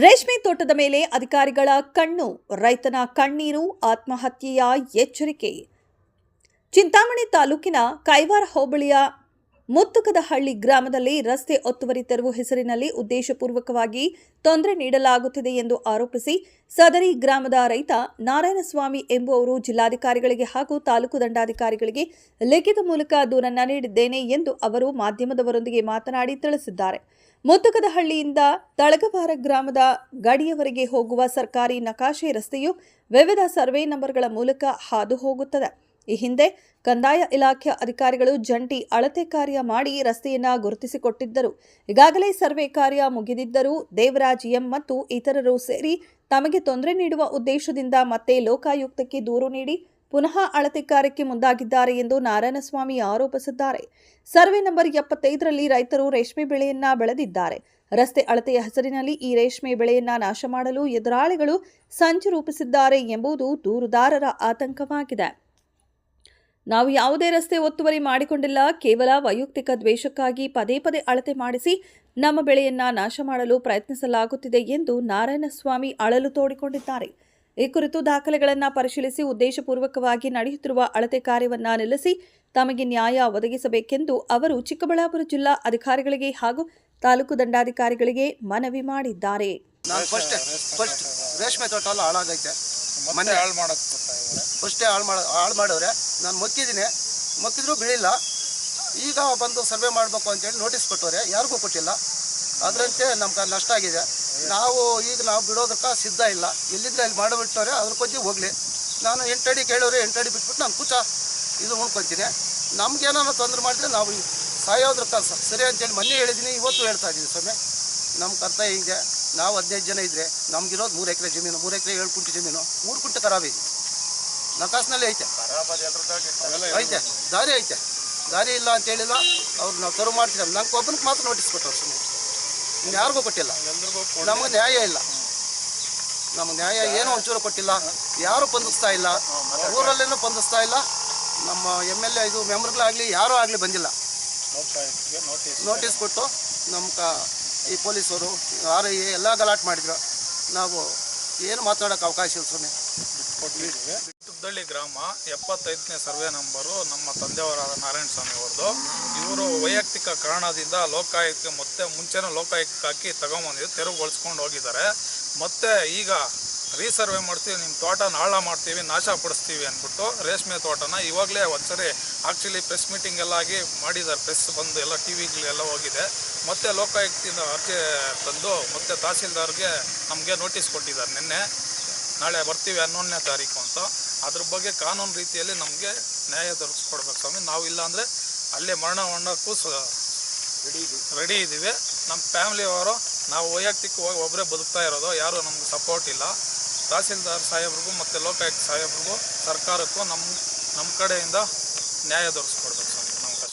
ರೇಷ್ಮೆ ತೋಟದ ಮೇಲೆ ಅಧಿಕಾರಿಗಳ ಕಣ್ಣು, ರೈತನ ಕಣ್ಣೀರು, ಆತ್ಮಹತ್ಯೆಯ ಎಚ್ಚರಿಕೆ. ಚಿಂತಾಮಣಿ ತಾಲೂಕಿನ ಕೈವಾರ ಹೋಬಳಿಯ ಮುತ್ತುಕದಹಳ್ಳಿ ಗ್ರಾಮದಲ್ಲಿ ರಸ್ತೆ ಒತ್ತುವರಿ ತೆರವು ಹೆಸರಿನಲ್ಲಿ ಉದ್ದೇಶಪೂರ್ವಕವಾಗಿ ತೊಂದರೆ ನೀಡಲಾಗುತ್ತಿದೆ ಎಂದು ಆರೋಪಿಸಿ ಸದರಿ ಗ್ರಾಮದ ರೈತ ನಾರಾಯಣಸ್ವಾಮಿ ಎಂಬುವವರು ಜಿಲ್ಲಾಧಿಕಾರಿಗಳಿಗೆ ಹಾಗೂ ತಾಲೂಕು ದಂಡಾಧಿಕಾರಿಗಳಿಗೆ ಲಿಖಿತ ಮೂಲಕ ದೂರನ್ನು ನೀಡಿದ್ದೇನೆ ಎಂದು ಅವರು ಮಾಧ್ಯಮದವರೊಂದಿಗೆ ಮಾತನಾಡಿ ತಿಳಿಸಿದ್ದಾರೆ. ಮುತ್ತುಕದಹಳ್ಳಿಯಿಂದ ತಳಗವಾರ ಗ್ರಾಮದ ಗಡಿಯವರೆಗೆ ಹೋಗುವ ಸರ್ಕಾರಿ ನಕಾಶೆ ರಸ್ತೆಯು ವಿವಿಧ ಸರ್ವೆ ನಂಬರ್ಗಳ ಮೂಲಕ ಹಾದು ಹೋಗುತ್ತದೆ. ಈ ಹಿಂದೆ ಕಂದಾಯ ಇಲಾಖೆ ಅಧಿಕಾರಿಗಳು ಜಂಟಿ ಅಳತೆ ಕಾರ್ಯ ಮಾಡಿ ರಸ್ತೆಯನ್ನು ಗುರುತಿಸಿಕೊಟ್ಟಿದ್ದರು. ಈಗಾಗಲೇ ಸರ್ವೆ ಕಾರ್ಯ ಮುಗಿದಿದ್ದರೂ ದೇವರಾಜ್ ಎಂ ಮತ್ತು ಇತರರು ಸೇರಿ ತಮಗೆ ತೊಂದರೆ ನೀಡುವ ಉದ್ದೇಶದಿಂದ ಮತ್ತೆ ಲೋಕಾಯುಕ್ತಕ್ಕೆ ದೂರು ನೀಡಿ ಪುನಃ ಅಳತೆ ಕಾರ್ಯಕ್ಕೆ ಮುಂದಾಗಿದ್ದಾರೆ ಎಂದು ನಾರಾಯಣಸ್ವಾಮಿ ಆರೋಪಿಸಿದ್ದಾರೆ. ಸರ್ವೆ ನಂಬರ್ 75ರಲ್ಲಿ ರೈತರು ರೇಷ್ಮೆ ಬೆಳೆಯನ್ನ ಬೆಳೆದಿದ್ದಾರೆ. ರಸ್ತೆ ಅಳತೆಯ ಹೆಸರಿನಲ್ಲಿ ಈ ರೇಷ್ಮೆ ಬೆಳೆಯನ್ನ ನಾಶ ಮಾಡಲು ಎದುರಾಳಿಗಳು ಸಂಚು ರೂಪಿಸಿದ್ದಾರೆ ಎಂಬುದು ದೂರುದಾರರ ಆತಂಕವಾಗಿದೆ. ನಾವು ಯಾವುದೇ ರಸ್ತೆ ಒತ್ತುವರಿ ಮಾಡಿಕೊಂಡಿಲ್ಲ, ಕೇವಲ ವೈಯಕ್ತಿಕ ದ್ವೇಷಕ್ಕಾಗಿ ಪದೇ ಪದೇ ಅಳತೆ ಮಾಡಿಸಿ ನಮ್ಮ ಬೆಳೆಯನ್ನ ನಾಶ ಮಾಡಲು ಪ್ರಯತ್ನಿಸಲಾಗುತ್ತಿದೆ ಎಂದು ನಾರಾಯಣಸ್ವಾಮಿ ಅಳಲು ತೋಡಿಕೊಂಡಿದ್ದಾರೆ. ಈ ಕುರಿತು ದಾಖಲೆಗಳನ್ನು ಪರಿಶೀಲಿಸಿ ಉದ್ದೇಶಪೂರ್ವಕವಾಗಿ ನಡೆಯುತ್ತಿರುವ ಅಳತೆ ಕಾರ್ಯವನ್ನು ನಿಲ್ಲಿಸಿ ತಮಗೆ ನ್ಯಾಯ ಒದಗಿಸಬೇಕೆಂದು ಅವರು ಚಿಕ್ಕಬಳ್ಳಾಪುರ ಜಿಲ್ಲಾ ಅಧಿಕಾರಿಗಳಿಗೆ ಹಾಗೂ ತಾಲೂಕು ದಂಡಾಧಿಕಾರಿಗಳಿಗೆ ಮನವಿ ಮಾಡಿದ್ದಾರೆ. ರೇಷ್ಮೆ ತೋಟ ಎಲ್ಲ ಹಾಳಾಗೈತೆ, ಮನೆ ಫಸ್ಟೇ ಹಾಳು ಮಾಡವ್ರೆ. ನಾನು ಮೊಕ್ಕಿದ್ರೂ ಬೆಳಿಲ್ಲ. ಈಗ ಬಂದು ಸರ್ವೆ ಮಾಡಬೇಕು ಅಂತೇಳಿ ನೋಟಿಸ್ ಕೊಟ್ಟವ್ರೆ, ಯಾರಿಗೂ ಕೊಟ್ಟಿಲ್ಲ. ಅದರಂತೆ ನಮ್ಗೆ ನಷ್ಟ ಆಗಿದೆ. ನಾವು ಬಿಡೋದಕ್ಕೆ ಸಿದ್ಧ ಇಲ್ಲ. ಎಲ್ಲಿಂದ ಇಲ್ಲಿ ಮಾಡಿಬಿಟ್ಟವ್ರೆ, ಅದ್ರ ಕೊಂಚ ಹೋಗಲಿ. ನಾನು 8 ಅಡಿ ಕೇಳೋರೆ, 8 ಅಡಿ ಬಿಟ್ಬಿಟ್ಟು ನಾನು ಕೂಚ ಇದು ಉಣ್ಕೊತೀನಿ. ನಮ್ಗೇನಾರು ತೊಂದರೆ ಮಾಡಿದ್ರೆ ನಾವು ಸಾಯೋದ್ರಕ್ಕ ಸರಿ ಅಂತೇಳಿ ಮೊನ್ನೆ ಹೇಳಿದ್ದೀನಿ, ಇವತ್ತು ಹೇಳ್ತಾ ಇದ್ದೀನಿ. ಸ್ವಾಮಿ, ನಮ್ಮ ಕರ್ತವ್ಯ ಹಿಂಗೆ. ನಾವು 15 ಜನ ಇದ್ದರೆ ನಮಗಿರೋದು 3 ಎಕರೆ ಜಮೀನು, 3 ಎಕರೆ 7 ಕುಂಟೆ ಜಮೀನು, 3 ಕುಂಟೆ ಖರಾಬಿ ನಕಾಸ್ನಲ್ಲಿ ಐತೆ, ದಾರಿ ಐತೆ. ದಾರಿ ಇಲ್ಲ ಅಂತ ಹೇಳಿಲ್ಲ. ಅವ್ರು ನಾವು ತೆರವು ಮಾಡ್ತೀವಿ. ನಂಗೆ ಒಬ್ಬನಿಗೆ ಮಾತ್ರ ನೋಟಿಸ್ ಕೊಟ್ಟವ್ರು. ಸುಮ್ಮನೆ ಇನ್ನು ಯಾರಿಗೂ ಕೊಟ್ಟಿಲ್ಲ. ನಮಗೆ ನ್ಯಾಯ ಇಲ್ಲ. ನಮಗೆ ನ್ಯಾಯ ಏನೋ ಒಂಚೂರು ಕೊಟ್ಟಿಲ್ಲ. ಯಾರೂ ಸ್ಪಂದಿಸ್ತಾ ಇಲ್ಲ. ಊರಲ್ಲೇನೂ ಸ್ಪಂದಿಸ್ತಾ ಇಲ್ಲ. ನಮ್ಮ MLA ಇದು ಮೆಂಬರ್ಗಳಾಗಲಿ ಯಾರೂ ಆಗಲಿ ಬಂದಿಲ್ಲ. ನೋಟಿಸ್ ಕೊಟ್ಟು ನಮ್ಮ ಈ ಪೊಲೀಸರು RI ಎಲ್ಲ ಗಲಾಟೆ ಮಾಡಿದ್ರು. ನಾವು ಏನು ಮಾತಾಡೋಕ್ಕೆ ಅವಕಾಶ ಇಲ್ಲ. ಸುಮ್ಮನೆ ಮುತ್ತುಕದಹಳ್ಳಿ ಗ್ರಾಮ 75ನೇ ಸರ್ವೆ ನಂಬರು ನಮ್ಮ ತಂದೆಯವರಾದ ನಾರಾಯಣಸ್ವಾಮಿ ಅವ್ರದ್ದು. ಇವರು ವೈಯಕ್ತಿಕ ಕಾರಣದಿಂದ ಲೋಕಾಯುಕ್ತಕ್ಕೆ ಮತ್ತೆ ಮುಂಚೆನೂ ಲೋಕಾಯುಕ್ತಕ್ಕೆ ಹಾಕಿ ತಗೊಂಬಂದಿದ್ದು ತೆರವುಗೊಳಿಸ್ಕೊಂಡು ಹೋಗಿದ್ದಾರೆ. ಮತ್ತೆ ಈಗ ರೀಸರ್ವೆ ಮಾಡ್ತೀವಿ, ನಿಮ್ಮ ತೋಟನ ಹಾಳ ಮಾಡ್ತೀವಿ, ನಾಶ ಪಡಿಸ್ತೀವಿ ಅಂದ್ಬಿಟ್ಟು ರೇಷ್ಮೆ ತೋಟನ ಇವಾಗಲೇ ಒಂದ್ಸರಿ ಆ್ಯಕ್ಚುಲಿ ಪ್ರೆಸ್ ಮೀಟಿಂಗ್ ಎಲ್ಲ ಆಗಿ ಮಾಡಿದ್ದಾರೆ. ಪ್ರೆಸ್ ಬಂದು ಎಲ್ಲ TVಗಳೆಲ್ಲ ಹೋಗಿದೆ. ಮತ್ತು ಲೋಕಾಯುಕ್ತದಿಂದ ಅರ್ಜಿ ತಂದು ಮತ್ತು ತಹಸೀಲ್ದಾರ್ಗೆ ನಮಗೆ ನೋಟಿಸ್ ಕೊಟ್ಟಿದ್ದಾರೆ. ನಿನ್ನೆ ನಾಳೆ ಬರ್ತೀವಿ 11ನೇ ತಾರೀಕು ಅಂತ. ಅದ್ರ ಬಗ್ಗೆ ಕಾನೂನು ರೀತಿಯಲ್ಲಿ ನಮಗೆ ನ್ಯಾಯ ದೊರಕಿಸ್ಕೊಡ್ಬೇಕು ಸ್ವಾಮಿ. ನಾವು ಇಲ್ಲ ಅಂದರೆ ಅಲ್ಲೇ ಮರಣ ಹೊಂಡಕ್ಕೂ ರೆಡಿ ಇದ್ದೀವಿ. ನಮ್ಮ ಫ್ಯಾಮಿಲಿಯವರು ನಾವು ವೈಯಕ್ತಿಕವಾಗಿ ಒಬ್ಬರೇ ಬದುಕ್ತಾ ಇರೋದು, ಯಾರೂ ನಮ್ಗೆ ಸಪೋರ್ಟ್ ಇಲ್ಲ. ತಹಸೀಲ್ದಾರ್ ಸಾಹೇಬ್ರಿಗೂ ಮತ್ತು ಲೋಕಾಯುಕ್ತ ಸಾಹೇಬ್ರಿಗೂ ಸರ್ಕಾರಕ್ಕೂ ನಮ್ಮ ಕಡೆಯಿಂದ ನ್ಯಾಯ ದೊರಕಿಸ್ಕೊಡ್ಬೇಕು.